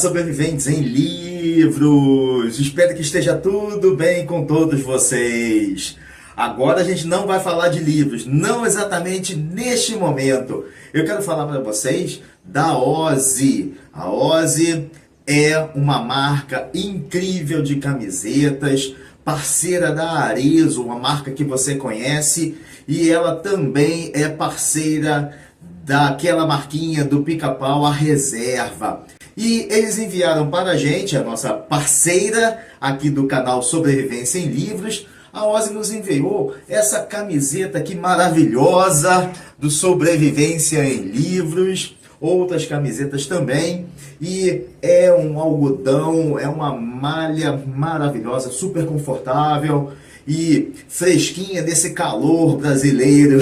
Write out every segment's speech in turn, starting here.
sobreviventes em livros! Espero que esteja tudo bem com todos vocês. Agora a gente não vai falar de livros, não exatamente neste momento. Eu quero falar para vocês da Ozzy. A Ozzy é uma marca incrível de camisetas, parceira da Arezzo, uma marca que você conhece, e ela também é parceira daquela marquinha do Pica-Pau, a Reserva. E eles enviaram para a gente, a nossa parceira aqui do canal Sobrevivência em Livros, a Ozzy nos enviou essa camiseta aqui maravilhosa do Sobrevivência em Livros, outras camisetas também, e é um algodão, é uma malha maravilhosa, super confortável e fresquinha desse calor brasileiro.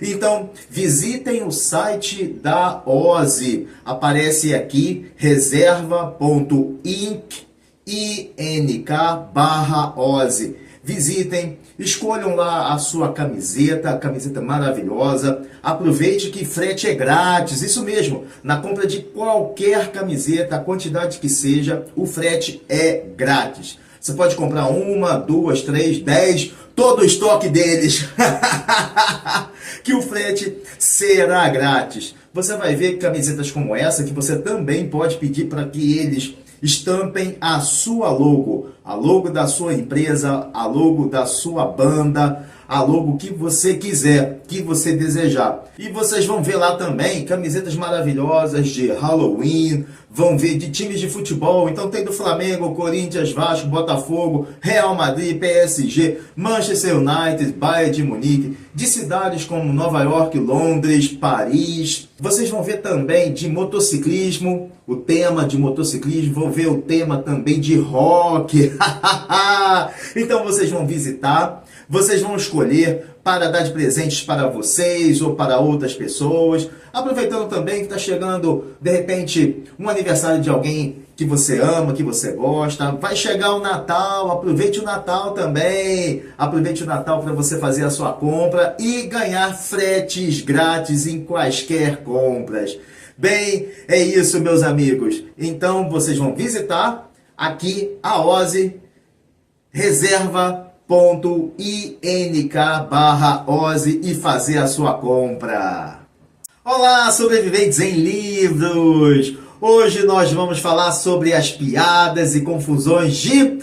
Então, visitem o site da Ozzy. Aparece aqui reserva.inc/Ozzy. Visitem, escolham lá a sua camiseta, a camiseta maravilhosa. Aproveite que frete é grátis, isso mesmo. Na compra de qualquer camiseta, a quantidade que seja, o frete é grátis. Você pode comprar uma, duas, três, 10, todo o estoque deles. Que o frete será grátis. Você vai ver camisetas como essa que você também pode pedir para que eles estampem a sua logo, a logo da sua empresa, a logo da sua banda, a logo que você quiser, que você desejar. E vocês vão ver lá também camisetas maravilhosas de Halloween, vão ver de times de futebol. Então tem do Flamengo, Corinthians, Vasco, Botafogo, Real Madrid, PSG, Manchester United, Bayern de Munique, de cidades como Nova York, Londres, Paris. Vocês vão ver também de motociclismo, o tema de motociclismo, vão ver o tema também de rock. Então vocês vão visitar, vocês vão escolher para dar de presentes para vocês ou para outras pessoas. Aproveitando também que está chegando, de repente, um aniversário de alguém que você ama, que você gosta. Vai chegar o Natal, aproveite o Natal também. Aproveite o Natal para você fazer a sua compra e ganhar fretes grátis em quaisquer compras. Bem, é isso, meus amigos. Então, vocês vão visitar aqui a Ozzy, reserva.inc/Ozzy e fazer a sua compra. Olá, sobreviventes em livros! Hoje nós vamos falar sobre as piadas e confusões de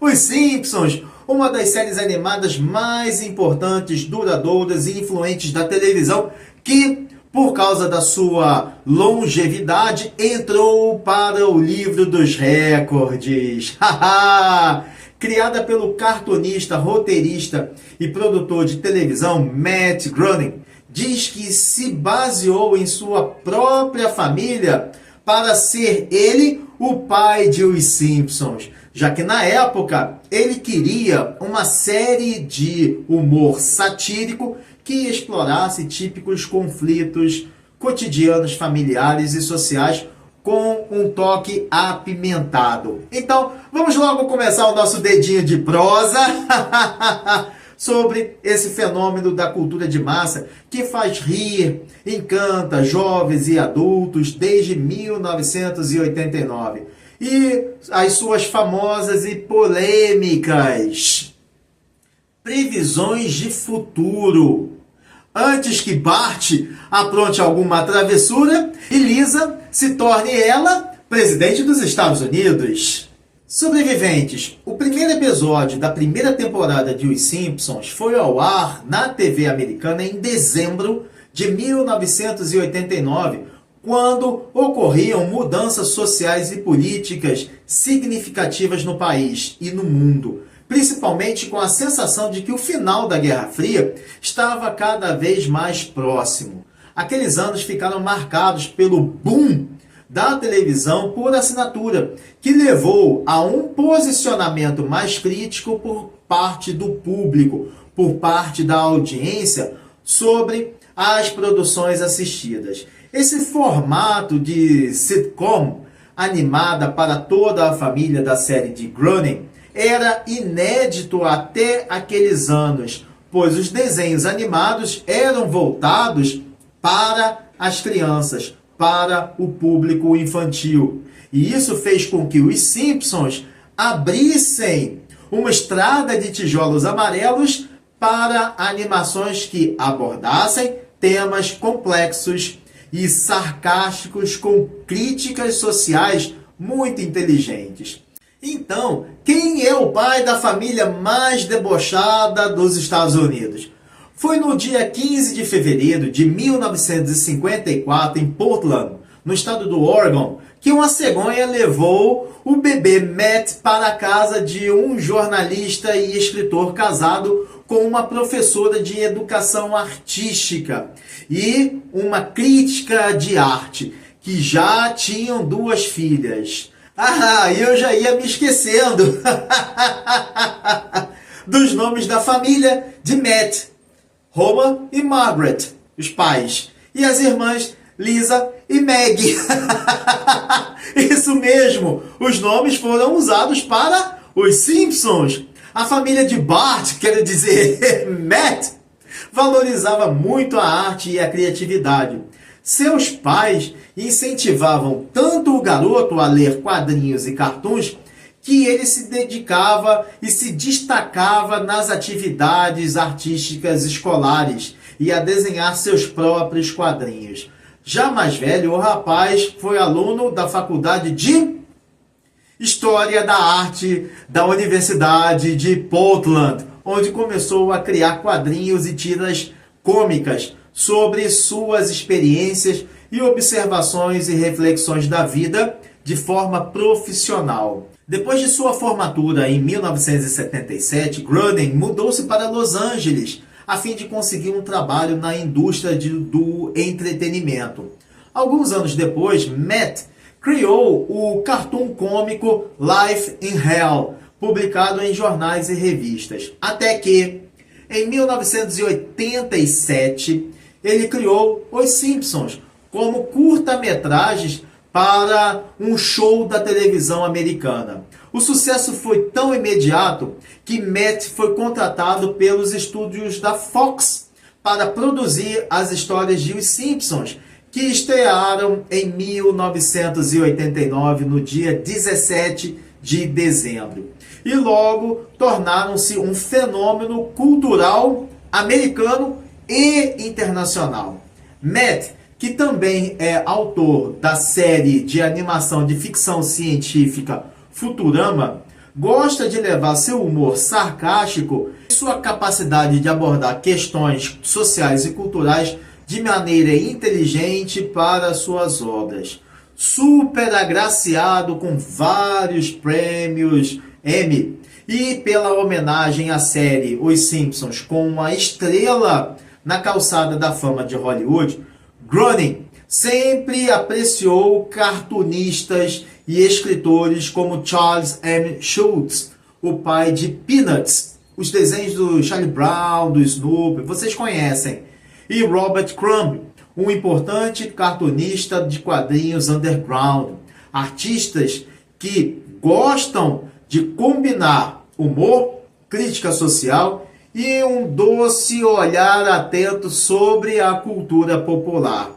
Os Simpsons, uma das séries animadas mais importantes, duradouras e influentes da televisão, que, por causa da sua longevidade, entrou para o livro dos recordes. Criada pelo cartunista, roteirista e produtor de televisão Matt Groening, diz que se baseou em sua própria família para ser ele o pai de Os Simpsons, já que na época ele queria uma série de humor satírico que explorasse típicos conflitos cotidianos, familiares e sociais com um toque apimentado. Então, vamos logo começar o nosso dedinho de prosa sobre esse fenômeno da cultura de massa que faz rir, encanta jovens e adultos desde 1989. E as suas famosas e polêmicas previsões de futuro. Antes que Bart apronte alguma travessura e Lisa se torne ela presidente dos Estados Unidos. Sobreviventes, o primeiro episódio da primeira temporada de Os Simpsons foi ao ar na TV americana em dezembro de 1989, quando ocorriam mudanças sociais e políticas significativas no país e no mundo, principalmente com a sensação de que o final da Guerra Fria estava cada vez mais próximo. Aqueles anos ficaram marcados pelo boom da televisão por assinatura, que levou a um posicionamento mais crítico por parte do público, por parte da audiência, sobre as produções assistidas. Esse formato de sitcom, animada para toda a família da série de Groening, era inédito até aqueles anos, pois os desenhos animados eram voltados para as crianças, para o público infantil. E isso fez com que os Simpsons abrissem uma estrada de tijolos amarelos para animações que abordassem temas complexos e sarcásticos com críticas sociais muito inteligentes. Então, quem é o pai da família mais debochada dos Estados Unidos? Foi no dia 15 de fevereiro de 1954, em Portland, no estado do Oregon, que uma cegonha levou o bebê Matt para a casa de um jornalista e escritor casado com uma professora de educação artística e uma crítica de arte, que já tinham 2 filhas. Eu já ia me esquecendo dos nomes da família de Matt, Homer e Margaret, os pais, e as irmãs Lisa e Maggie. Isso mesmo, os nomes foram usados para os Simpsons. A família de Bart, quero dizer, Matt, valorizava muito a arte e a criatividade. Seus pais incentivavam tanto o garoto a ler quadrinhos e cartoons que ele se dedicava e se destacava nas atividades artísticas escolares e a desenhar seus próprios quadrinhos. Já mais velho, o rapaz foi aluno da faculdade de História da Arte da Universidade de Portland, onde começou a criar quadrinhos e tiras cômicas sobre suas experiências e observações e reflexões da vida de forma profissional. Depois de sua formatura em 1977, Groening mudou-se para Los Angeles a fim de conseguir um trabalho na indústria do entretenimento. Alguns anos depois, Matt criou o cartoon cômico Life in Hell, publicado em jornais e revistas. Até que, em 1987, ele criou Os Simpsons como curta-metragens para um show da televisão americana. O sucesso foi tão imediato que Matt foi contratado pelos estúdios da Fox para produzir as histórias de Os Simpsons, que estrearam em 1989, no dia 17 de dezembro. E logo tornaram-se um fenômeno cultural americano e internacional. Matt, que também é autor da série de animação de ficção científica Futurama, gosta de levar seu humor sarcástico e sua capacidade de abordar questões sociais e culturais de maneira inteligente para suas obras. Super agraciado com vários prêmios Emmy e pela homenagem à série Os Simpsons com uma estrela na calçada da fama de Hollywood, Groening sempre apreciou cartunistas e escritores como Charles M. Schulz, o pai de Peanuts, os desenhos do Charlie Brown, do Snoopy, vocês conhecem, e Robert Crumb, um importante cartunista de quadrinhos underground, artistas que gostam de combinar humor, crítica social e um doce olhar atento sobre a cultura popular.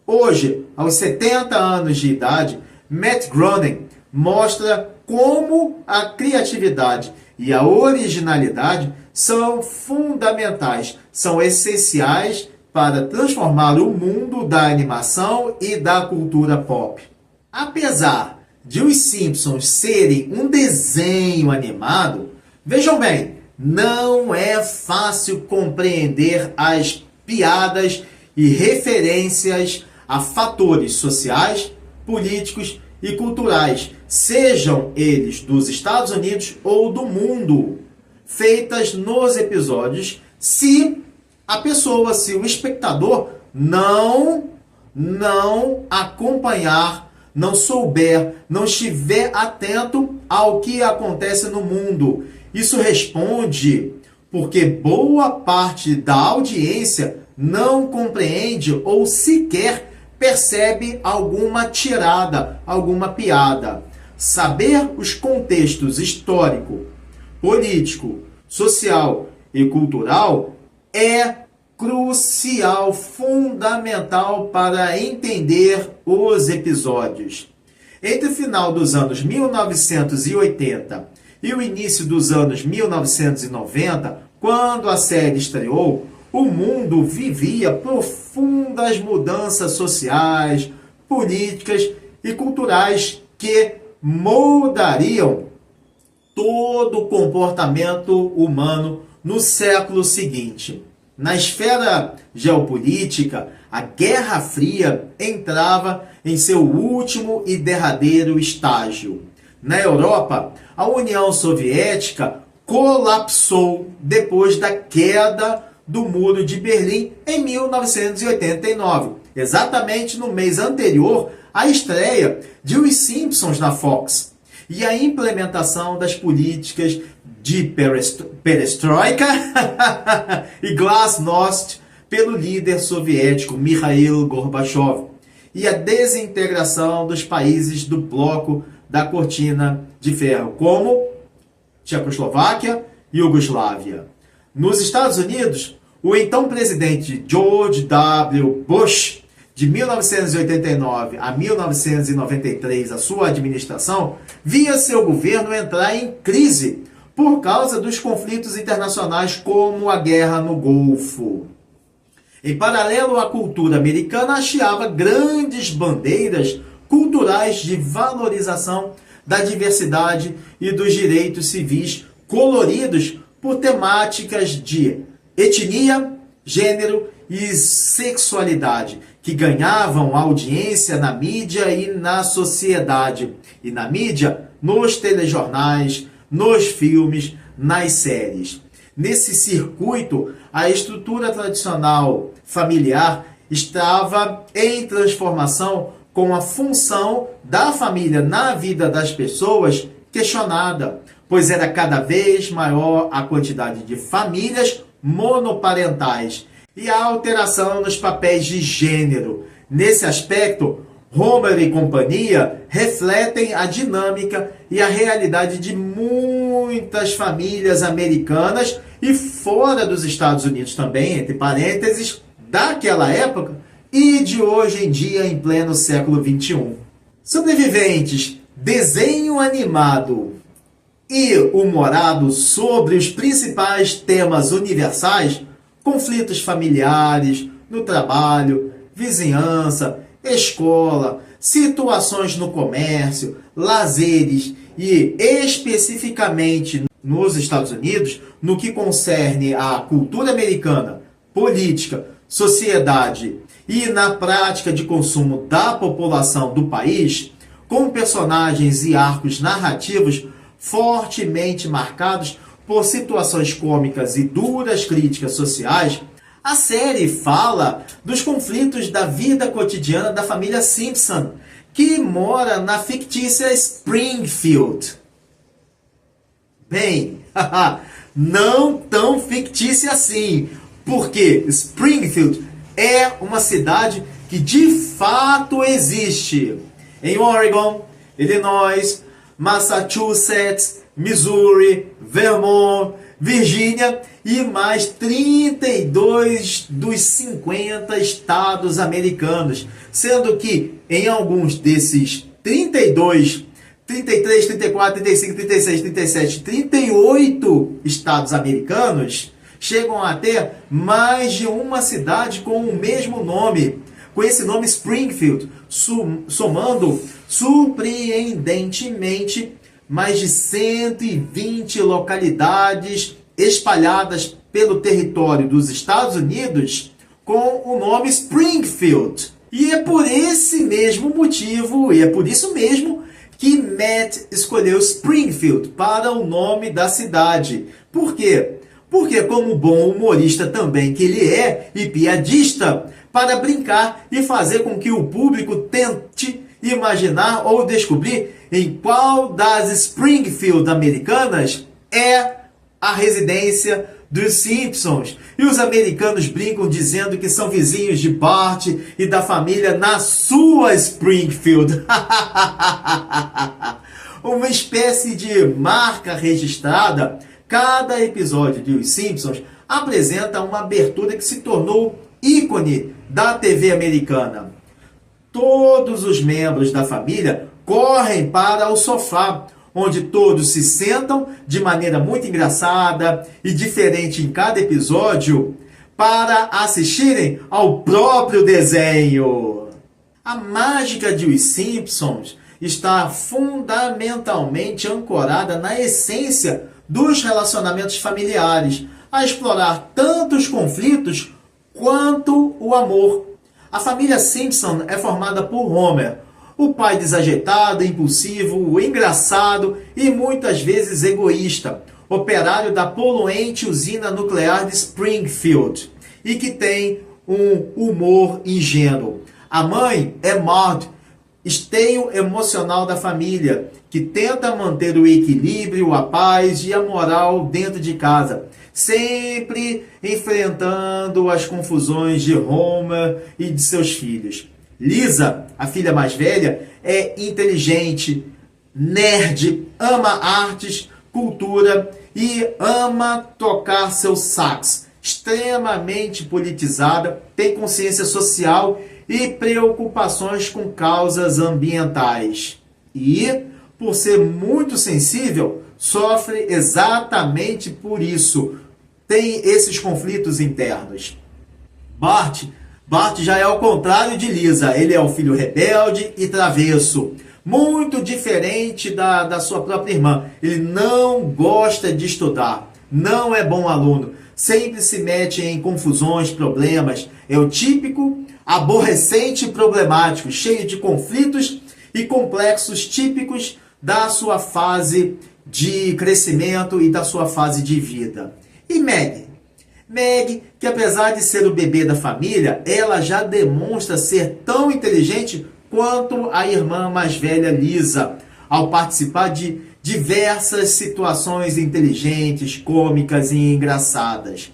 Hoje, aos 70 anos de idade, Matt Groening mostra como a criatividade e a originalidade são fundamentais, são essenciais para transformar o mundo da animação e da cultura pop. Apesar de Os Simpsons serem um desenho animado, vejam bem, não é fácil compreender as piadas e referências a fatores sociais, políticos e culturais, sejam eles dos Estados Unidos ou do mundo, feitas nos episódios, se o espectador não acompanhar, não souber, não estiver atento ao que acontece no mundo. Isso responde porque boa parte da audiência não compreende ou sequer percebe alguma tirada, alguma piada. Saber os contextos histórico, político, social e cultural é crucial, fundamental para entender os episódios. Entre o final dos anos 1980 e o início dos anos 1990, quando a série estreou, o mundo vivia profundas mudanças sociais, políticas e culturais que moldariam todo o comportamento humano no século seguinte. Na esfera geopolítica, a Guerra Fria entrava em seu último e derradeiro estágio. Na Europa, a União Soviética colapsou depois da queda do Muro de Berlim em 1989, exatamente no mês anterior à estreia de Os Simpsons na Fox e a implementação das políticas de perestroika e glasnost pelo líder soviético Mikhail Gorbachev e a desintegração dos países do bloco da Cortina de Ferro, como Tchecoslováquia e Iugoslávia. Nos Estados Unidos, o então presidente George W. Bush, de 1989 a 1993, a sua administração, via seu governo entrar em crise por causa dos conflitos internacionais como a guerra no Golfo. Em paralelo, a cultura americana hasteava grandes bandeiras culturais de valorização da diversidade e dos direitos civis coloridos por temáticas de etnia, gênero e sexualidade, que ganhavam audiência na mídia e na sociedade. E na mídia, nos telejornais, nos filmes, nas séries. Nesse circuito, a estrutura tradicional familiar estava em transformação, com a função da família na vida das pessoas questionada, pois era cada vez maior a quantidade de famílias monoparentais e a alteração nos papéis de gênero. Nesse aspecto, Homer e companhia refletem a dinâmica e a realidade de muitas famílias americanas e fora dos Estados Unidos também, entre parênteses, daquela época e de hoje em dia em pleno século XXI. Sobreviventes, desenho animado e humorado sobre os principais temas universais, conflitos familiares, no trabalho, vizinhança, escola, situações no comércio, lazeres e especificamente nos Estados Unidos, no que concerne à cultura americana, política, sociedade e na prática de consumo da população do país, com personagens e arcos narrativos fortemente marcados por situações cômicas e duras críticas sociais, a série fala dos conflitos da vida cotidiana da família Simpson, que mora na fictícia Springfield. Bem, não tão fictícia assim, porque Springfield é uma cidade que de fato existe em Oregon, Illinois, Massachusetts, Missouri, Vermont, Virgínia e mais 32 dos 50 estados americanos, sendo que em alguns desses 32, 33, 34, 35, 36, 37, 38 estados americanos chegam a ter mais de uma cidade com o mesmo nome, com esse nome Springfield, somando surpreendentemente mais de 120 localidades espalhadas pelo território dos Estados Unidos com o nome Springfield. E é por esse mesmo motivo, e é por isso mesmo, que Matt escolheu Springfield para o nome da cidade. Por quê? Porque, como bom humorista também que ele é, e piadista, para brincar e fazer com que o público tente imaginar ou descobrir em qual das Springfield americanas é a residência dos Simpsons. E os americanos brincam dizendo que são vizinhos de Bart e da família na sua Springfield. Uma espécie de marca registrada, cada episódio de Os Simpsons apresenta uma abertura que se tornou ícone da TV americana. Todos os membros da família correm para o sofá, onde todos se sentam de maneira muito engraçada e diferente em cada episódio para assistirem ao próprio desenho. A mágica de Os Simpsons está fundamentalmente ancorada na essência dos relacionamentos familiares, a explorar tanto os conflitos quanto o amor. A família Simpson é formada por Homer, o pai desajeitado, impulsivo, engraçado e muitas vezes egoísta, operário da poluente usina nuclear de Springfield e que tem um humor ingênuo. A mãe é Marge, esteio emocional da família, que tenta manter o equilíbrio, a paz e a moral dentro de casa, sempre enfrentando as confusões de Homer e de seus filhos. Lisa, a filha mais velha, é inteligente, nerd, ama artes, cultura e ama tocar seu sax. Extremamente politizada, tem consciência social e preocupações com causas ambientais. E, por ser muito sensível, sofre exatamente por isso. Tem esses conflitos internos. Bart já é ao contrário de Lisa. Ele é o filho rebelde e travesso. Muito diferente da sua própria irmã. Ele não gosta de estudar. Não é bom aluno. Sempre se mete em confusões, problemas. É o típico aborrecente e problemático, cheio de conflitos e complexos típicos da sua fase de crescimento e da sua fase de vida. E Maggie? Maggie, que apesar de ser o bebê da família, ela já demonstra ser tão inteligente quanto a irmã mais velha Lisa, ao participar de diversas situações inteligentes, cômicas e engraçadas.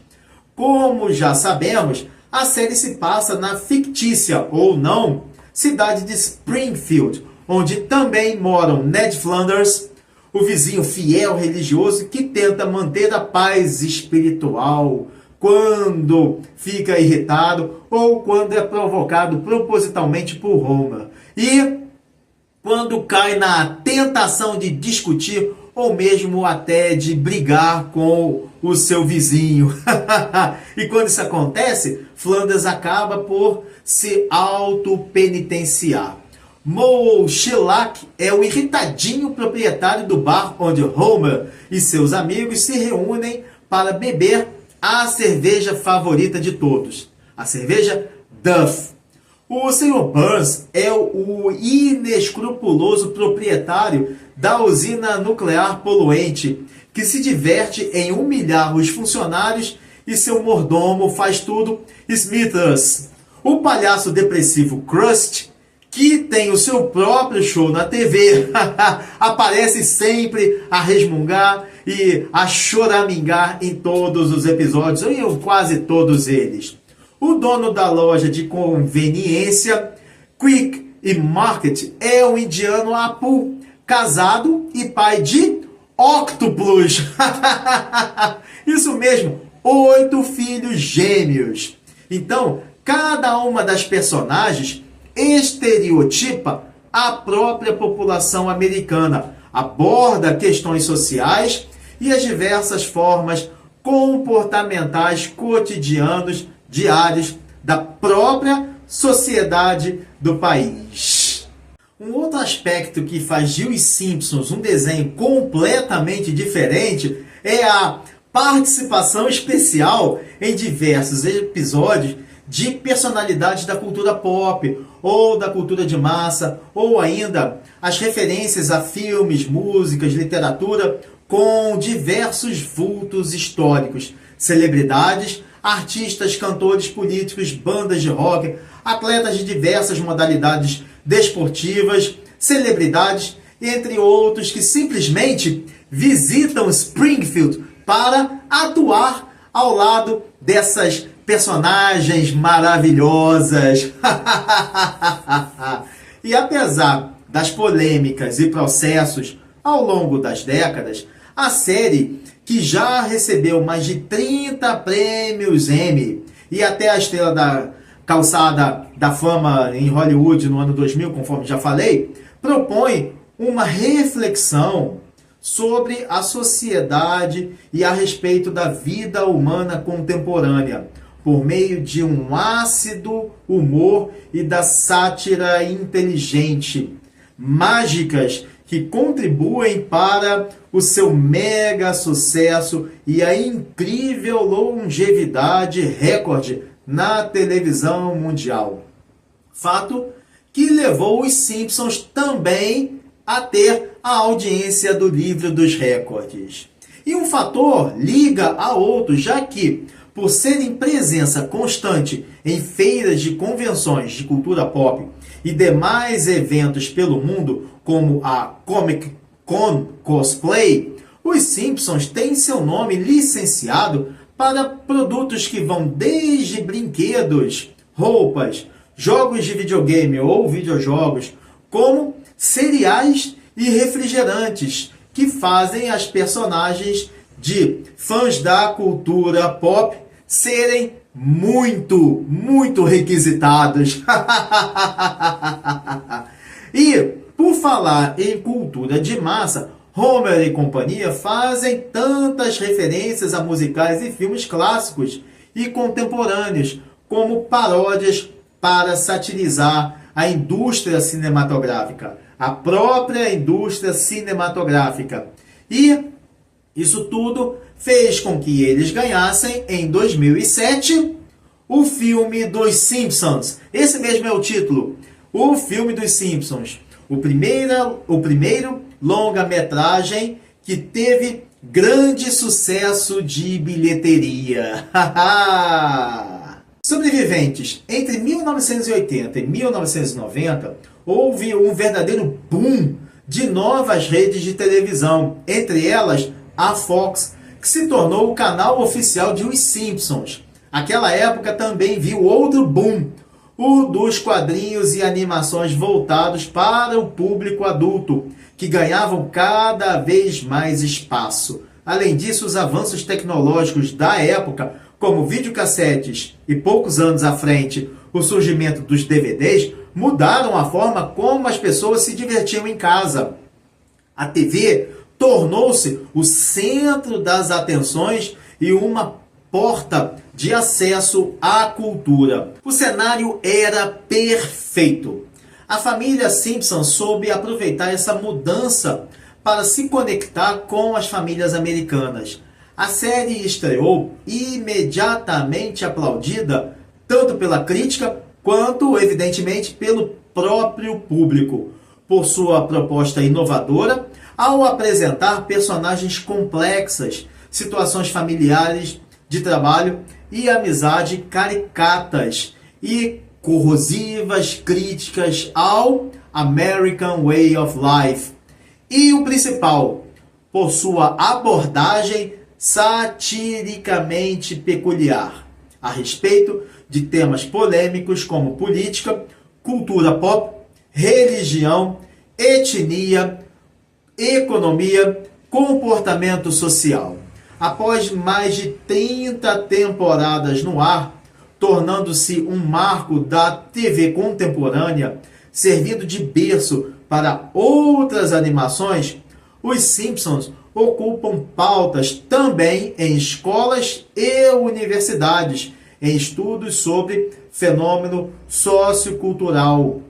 Como já sabemos, a série se passa na fictícia, ou não, cidade de Springfield, onde também moram Ned Flanders, o vizinho fiel religioso que tenta manter a paz espiritual quando fica irritado ou quando é provocado propositalmente por Homer. E quando cai na tentação de discutir ou mesmo até de brigar com o seu vizinho. E quando isso acontece, Flanders acaba por se auto-penitenciar. Moe Shellac é o irritadinho proprietário do bar onde Homer e seus amigos se reúnem para beber a cerveja favorita de todos, a cerveja Duff. O Sr. Burns é o inescrupuloso proprietário da usina nuclear poluente, que se diverte em humilhar os funcionários e seu mordomo faz tudo, Smithers. O palhaço depressivo Krusty, que tem o seu próprio show na TV, aparece sempre a resmungar e a choramingar em todos os episódios, ou em quase todos eles. O dono da loja de conveniência Quick e Market é o indiano Apu, casado e pai de Octopus. Isso mesmo, 8 filhos gêmeos. Então, cada uma das personagens estereotipa a própria população americana, aborda questões sociais e as diversas formas comportamentais cotidianos diários da própria sociedade do país. Um outro aspecto que faz de Os Simpsons um desenho completamente diferente é a participação especial em diversos episódios de personalidades da cultura pop, ou da cultura de massa, ou ainda as referências a filmes, músicas, literatura, com diversos vultos históricos, celebridades, artistas, cantores, políticos, bandas de rock, atletas de diversas modalidades desportivas, celebridades, entre outros que simplesmente visitam Springfield para atuar ao lado dessas personagens maravilhosas. E apesar das polêmicas e processos ao longo das décadas, A série, que já recebeu mais de 30 prêmios Emmy e até a estrela da calçada da fama em Hollywood no ano 2000, conforme já falei, propõe uma reflexão sobre a sociedade e a respeito da vida humana contemporânea, por meio de um ácido humor e da sátira inteligente, mágicas que contribuem para o seu mega sucesso e a incrível longevidade recorde na televisão mundial. Fato que levou os Simpsons também a ter a audiência do livro dos recordes. E um fator liga a outro, já que, por serem presença constante em feiras de convenções de cultura pop e demais eventos pelo mundo, como a Comic Con Cosplay, os Simpsons têm seu nome licenciado para produtos que vão desde brinquedos, roupas, jogos de videogame ou videojogos, como cereais e refrigerantes, que fazem as personagens de fãs da cultura pop serem muito requisitados. E, por falar em cultura de massa, Homer e companhia fazem tantas referências a musicais e filmes clássicos e contemporâneos, como paródias para satirizar a indústria cinematográfica, a própria indústria cinematográfica. E isso tudo fez com que eles ganhassem, em 2007, o filme dos Simpsons. Esse mesmo é o título, o filme dos Simpsons. O primeiro longa-metragem que teve grande sucesso de bilheteria. Sobreviventes. Entre 1980 e 1990, houve um verdadeiro boom de novas redes de televisão, entre elas a Fox, que se tornou o canal oficial de Os Simpsons. Aquela época também viu outro boom, o dos quadrinhos e animações voltados para o público adulto, que ganhavam cada vez mais espaço. Além disso, os avanços tecnológicos da época, como videocassetes e poucos anos à frente, o surgimento dos DVDs, mudaram a forma como as pessoas se divertiam em casa. A TV tornou-se o centro das atenções e uma porta de acesso à cultura. O cenário era perfeito. A família Simpson soube aproveitar essa mudança para se conectar com as famílias americanas. A série estreou imediatamente aplaudida, tanto pela crítica quanto, evidentemente, pelo próprio público, por sua proposta inovadora ao apresentar personagens complexas, situações familiares, de trabalho e amizade caricatas e corrosivas críticas ao American Way of Life. E o principal, por sua abordagem satiricamente peculiar a respeito de temas polêmicos como política, cultura pop, religião, etnia, economia, comportamento social. Após mais de 30 temporadas no ar, tornando-se um marco da TV contemporânea, servindo de berço para outras animações, os Simpsons ocupam pautas também em escolas e universidades, em estudos sobre fenômeno sociocultural,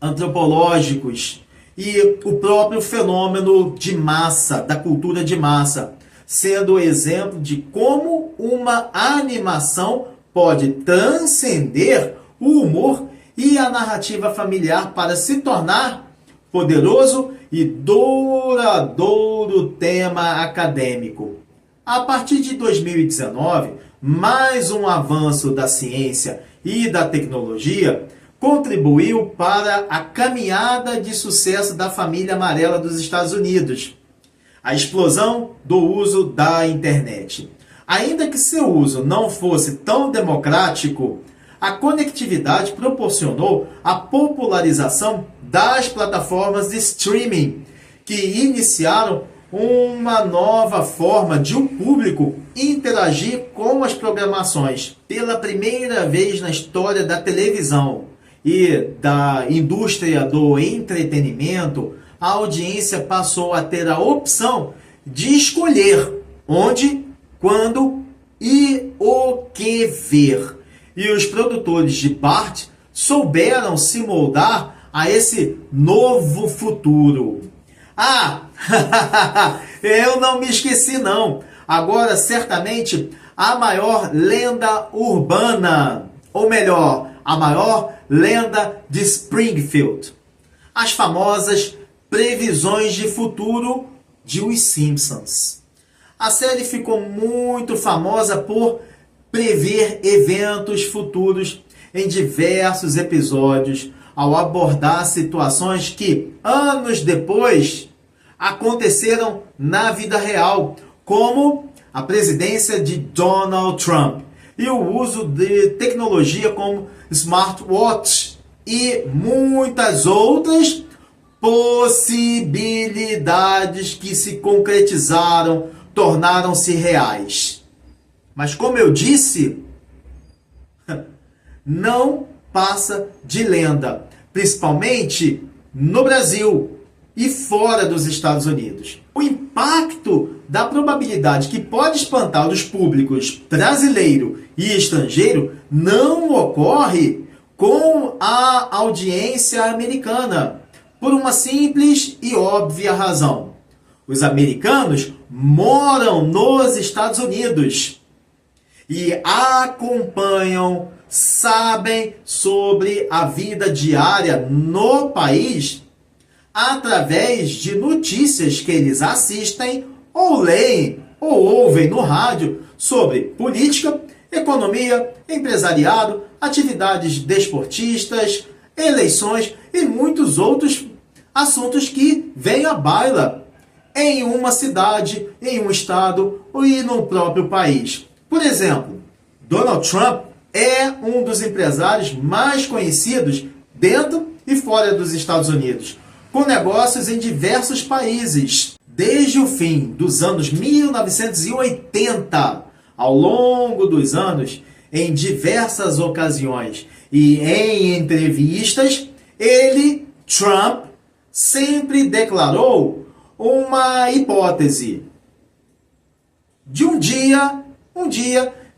antropológicos e o próprio fenômeno de massa, da cultura de massa, sendo exemplo de como uma animação pode transcender o humor e a narrativa familiar para se tornar poderoso e duradouro tema acadêmico. A partir de 2019, mais um avanço da ciência e da tecnologia contribuiu para a caminhada de sucesso da família amarela dos Estados Unidos. A explosão do uso da internet. Ainda que seu uso não fosse tão democrático, a conectividade proporcionou a popularização das plataformas de streaming, que iniciaram uma nova forma de o público interagir com as programações. Pela primeira vez na história da televisão e da indústria do entretenimento, a audiência passou a ter a opção de escolher onde, quando e o que ver. E os produtores de Bart souberam se moldar a esse novo futuro. Ah, eu não me esqueci não. Agora, certamente, a maior lenda urbana, ou melhor, a maior lenda de Springfield. As famosas previsões de futuro de Os Simpsons. A série ficou muito famosa por prever eventos futuros em diversos episódios, ao abordar situações que, anos depois, aconteceram na vida real, como a presidência de Donald Trump e o uso de tecnologia como smartwatch e muitas outras possibilidades que se concretizaram, tornaram-se reais. Mas como eu disse, não passa de lenda, principalmente no Brasil e fora dos Estados Unidos. O impacto da probabilidade que pode espantar os públicos brasileiro e estrangeiro não ocorre com a audiência americana, por uma simples e óbvia razão. Os americanos moram nos Estados Unidos e acompanham, sabem sobre a vida diária no país através de notícias que eles assistem ou leem ou ouvem no rádio sobre política, economia, empresariado, atividades desportistas, eleições e muitos outros assuntos que vêm à baila em uma cidade, em um estado e no próprio país. Por exemplo, Donald Trump é um dos empresários mais conhecidos dentro e fora dos Estados Unidos, com negócios em diversos países. Desde o fim dos anos 1980, ao longo dos anos, em diversas ocasiões e em entrevistas, Trump, sempre declarou uma hipótese de um dia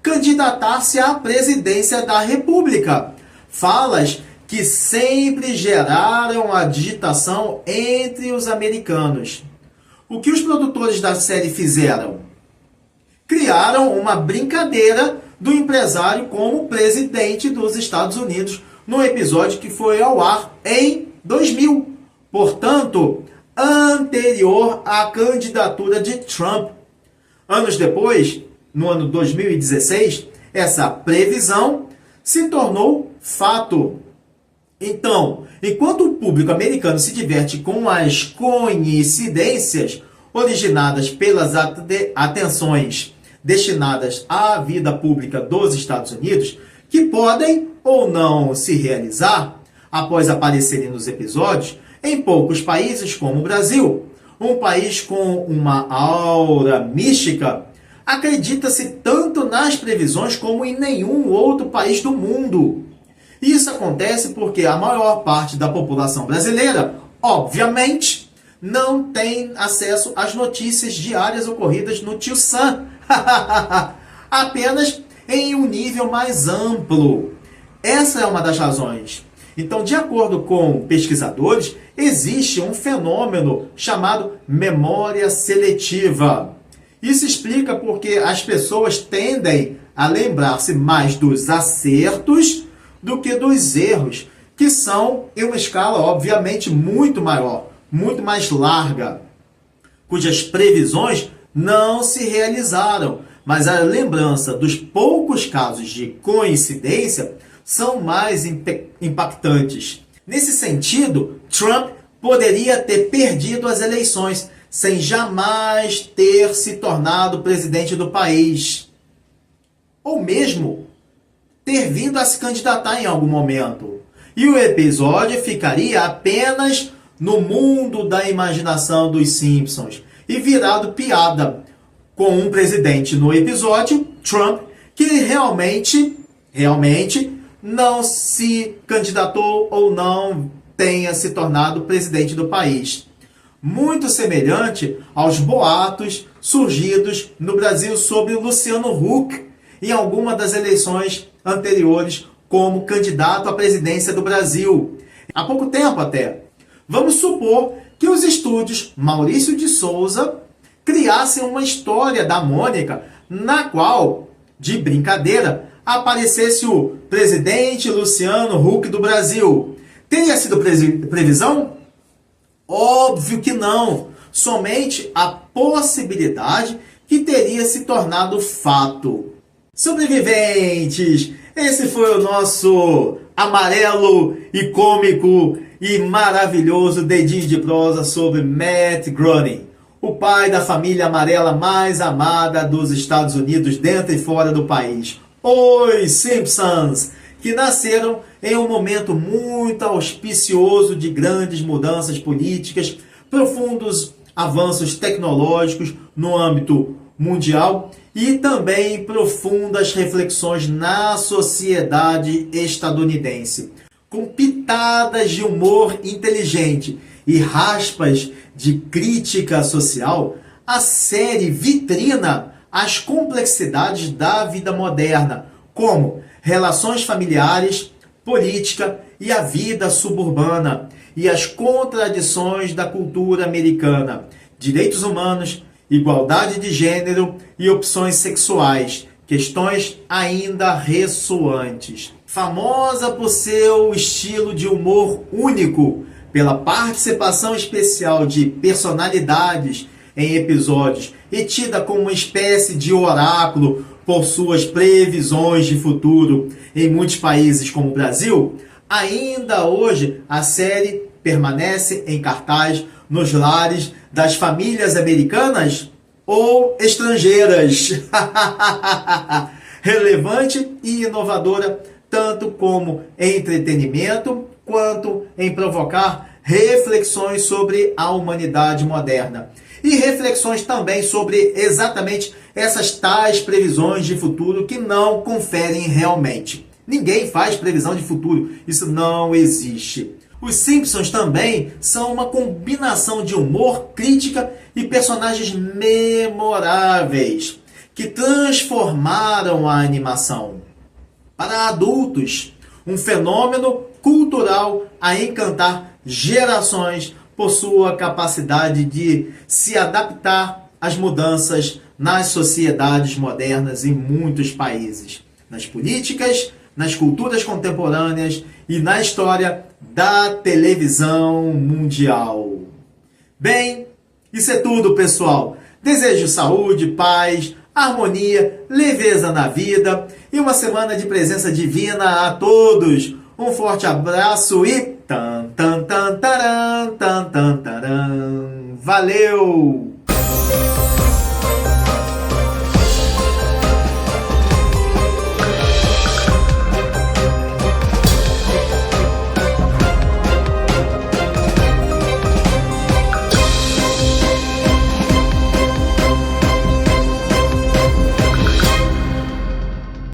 candidatar-se à presidência da República. Falas que sempre geraram agitação entre os americanos. O que os produtores da série fizeram? Criaram uma brincadeira do empresário como presidente dos Estados Unidos no episódio que foi ao ar em 2000, portanto, anterior à candidatura de Trump. Anos depois, no ano 2016, essa previsão se tornou fato. Então, enquanto o público americano se diverte com as coincidências originadas pelas atenções destinadas à vida pública dos Estados Unidos, que podem ou não se realizar após aparecerem nos episódios, em poucos países como o Brasil, um país com uma aura mística, acredita-se tanto nas previsões como em nenhum outro país do mundo. Isso acontece porque a maior parte da população brasileira, obviamente, não tem acesso às notícias diárias ocorridas no Tio Sam, apenas em um nível mais amplo. Essa é uma das razões. Então, de acordo com pesquisadores, existe um fenômeno chamado memória seletiva. Isso explica porque as pessoas tendem a lembrar-se mais dos acertos do que dos erros, que são em uma escala, obviamente, muito maior, muito mais larga, cujas previsões não se realizaram, mas a lembrança dos poucos casos de coincidência são mais impactantes. Nesse sentido, Trump poderia ter perdido as eleições sem jamais ter se tornado presidente do país, ou mesmo ter vindo a se candidatar em algum momento. E o episódio ficaria apenas no mundo da imaginação dos Simpsons e virado piada, com um presidente no episódio, Trump, que realmente não se candidatou ou não tenha se tornado presidente do país. Muito semelhante aos boatos surgidos no Brasil sobre Luciano Huck em alguma das eleições anteriores como candidato à presidência do Brasil. Há pouco tempo até. Vamos supor que os estúdios Maurício de Souza criassem uma história da Mônica na qual, de brincadeira, aparecesse o presidente Luciano Huck do Brasil. Teria sido previsão? Óbvio que não. Somente a possibilidade que teria se tornado fato. Sobreviventes, esse foi o nosso amarelo e cômico e maravilhoso dedinho de prosa sobre Matt Groening, o pai da família amarela mais amada dos Estados Unidos dentro e fora do país. Os Simpsons, que nasceram em um momento muito auspicioso de grandes mudanças políticas, profundos avanços tecnológicos no âmbito mundial e também profundas reflexões na sociedade estadunidense. Com pitadas de humor inteligente e raspas de crítica social, a série vitrina as complexidades da vida moderna, como relações familiares, política e a vida suburbana, e as contradições da cultura americana, direitos humanos, igualdade de gênero e opções sexuais, questões ainda ressoantes. Famosa por seu estilo de humor único, pela participação especial de personalidades em episódios e tida como uma espécie de oráculo por suas previsões de futuro em muitos países como o Brasil, ainda hoje a série permanece em cartaz nos lares das famílias americanas ou estrangeiras. Relevante e inovadora tanto como entretenimento quanto em provocar reflexões sobre a humanidade moderna. E reflexões também sobre exatamente essas tais previsões de futuro que não conferem realmente. Ninguém faz previsão de futuro, isso não existe. Os Simpsons também são uma combinação de humor, crítica e personagens memoráveis que transformaram a animação. Para adultos, um fenômeno cultural a encantar gerações por sua capacidade de se adaptar às mudanças nas sociedades modernas em muitos países, nas políticas, nas culturas contemporâneas e na história da televisão mundial. Bem, isso é tudo, pessoal. Desejo saúde, paz, harmonia, leveza na vida e uma semana de presença divina a todos. Um forte abraço e tan tan tan taran, tan tan taran. Valeu!